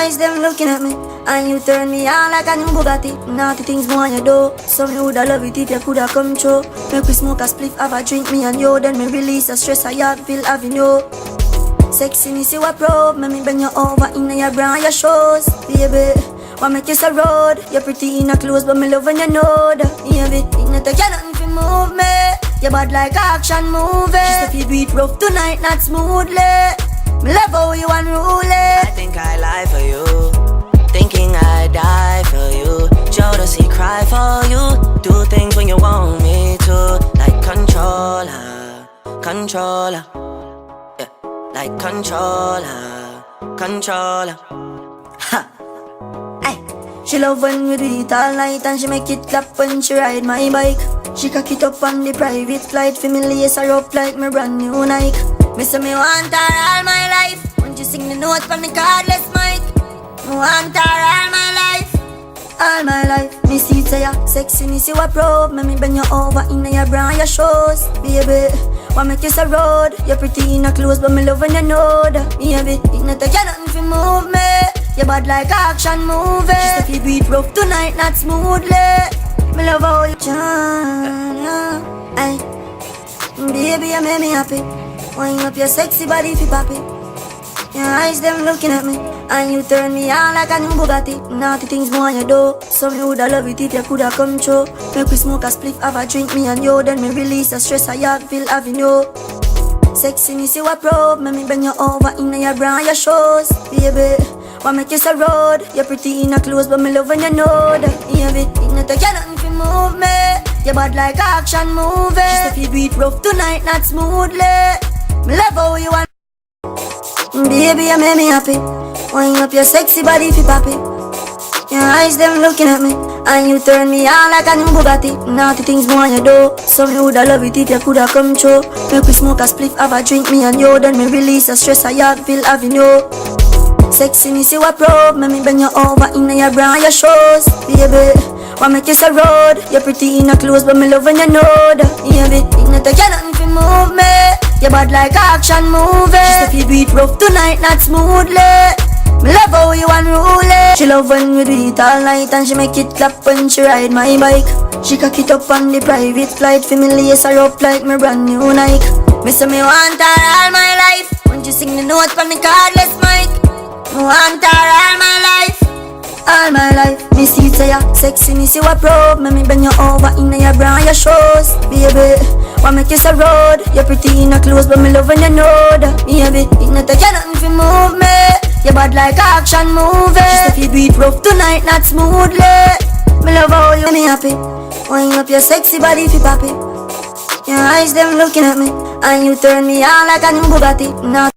eyes them looking at me, and you turn me on like a new Bugatti. Naughty things more on you do, so me woulda love it if you coulda come true. Make we smoke a spliff, have a drink, me and you, then me release the stress I have, feel having you. Sexiness you a probe, me bend you over in your bra, your shoes, baby. Want make you so road, you're pretty in a clothes, but me love when you know that. Baby, it not take you nothing to move me. You bad like action movie. Just if you do it rough tonight, not smoothly. Me love how you unruly. I think I lie for you, thinking I die for you. Jodeci cry for you, do things when you want me to. Like controller, controller, yeah. Like controller, controller. Ha. Ay. She love when we do it all night, and she make it clap when she ride my bike. She cock it up on the private flight, for me lace her up like my brand new Nike. Me say me want her all my life. Won't you sing the note from the cordless mic? Me want her all my life, all my life. Me see it say ya, sexiness you a probe. Me bend you over in your bra, your shoes, baby. Want make you so road, you're pretty in a clothes, but me love when you know that, baby. It not take you nothing to move me. You bad like action movie. Just if you do it rough tonight, not smoothly. Me love how you charm, yeah. Ay, baby, you make me happy. Wind up your sexy body if you pop it. Your eyes them looking at me, and you turn me on like a new Bugatti. Naughty things more on you do, so me woulda love it if you coulda come true. Make we smoke a spliff, have a drink, me and you, then me release the stress I have, feel having you. Sexiness you a probe, me bend you over in your bra, your shoes, baby. Want make you so road, you're pretty in a clothes, but me love when you know that, baby. It not take you nothing to move me. You bad like action movie. Just if you do it rough tonight, not smoothly. Me love how you want. Baby, you make me happy. Wind up your sexy body if you pop it. Your eyes them looking at me, and you turn me on like a new Bugatti. Naughty things more on you do, so me woulda love it if you coulda come true. Make we smoke a spliff, have a drink, me and you, then me release the stress I have, feel having you. Sexiness you a probe, me bend you over in your bra, your shoes, baby. Want make you so road, you're pretty in a clothes, but me love when you know that, baby. It not take you nothing to move me. You bad like action movie. Just if you do it rough tonight, not smoothly. Me love how you unruly. She love when we do it all night, and she make it clap when she ride my bike. She cock it up on the private flight, for me lace her up like my brand new Nike. Me say me want her all my life. Won't you sing the note from the cordless mic? Me want her all my life, all my life. Me see it say ya, sexiness you a probe. Me bend you over in your bra, your shoes, baby. Want make you so road, you're pretty in a clothes, but me love when you know that, baby. It not take you nothing to move me. You bad like action movie. Just if you do it rough tonight, not smoothly. Me love how you make me happy. Wind up your sexy body if you pop it. Your eyes them looking at me, and you turn me on like a new Bugatti. Not